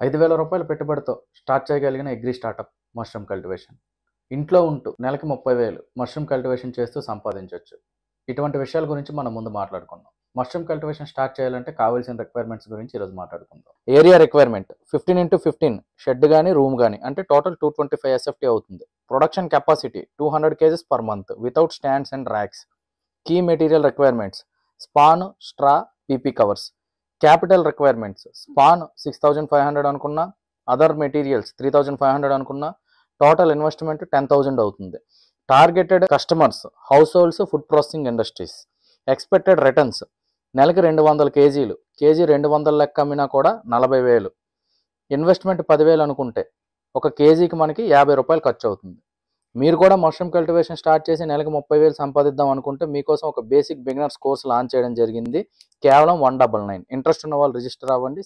రూ. 5,000 పెట్టుబడితో స్టార్ట్ చేయగలిగిన అగ్రి స్టార్టప్ మష్రూమ్ కల్టివేషన్. ఇంట్లో ఉంటూ నెలకి 30,000 మష్రూమ్ కల్టివేషన్ చేస్తూ సంపాదించవచ్చు. ఇటువంటి విషయాల గురించి మనం ముందు మాట్లాడుకుందాం. మష్రూమ్ కల్టివేషన్ స్టార్ట్ చేయాలంటే కావాల్సిన రిక్వైర్మెంట్స్ గురించి ఈరోజు మాట్లాడుకుందాం. ఏరియా రిక్వైర్మెంట్ 15x15 షెడ్ కానీ రూమ్ కానీ అంటే టోటల్ 225 SFT అవుతుంది. Production capacity 200 kgs per month without stands and racks. Key material requirements spawn, straw, PP covers. Capital requirements spawn 6,500 అనుకున్నా, అదర్ మెటీరియల్స్ 3,500 అనుకున్నా, టోటల్ ఇన్వెస్ట్మెంట్ 10,000 అవుతుంది. Targeted customers house holds, food processing industries. Expected returns నెలకి 200 kgs, KG 200 లెక్క అమ్మినా కూడా 40,000. Investment 10,000 అనుకుంటే ఒక కేజీకి మనకి రూ. 50 ఖర్చు అవుతుంది. మీరు కూడా మష్రూమ్ కల్టివేషన్ స్టార్ట్ చేసి నెలకు 30,000 సంపాదిద్దాం అనుకుంటే మీకోసం ఒక బేసిక్ బిగినర్స్ కోర్స్ లాంచ్ చేయడం జరిగింది. కేవలం 199. ఇంట్రెస్ట్ ఉన్న వాళ్ళు రిజిస్టర్ అవ్వండి.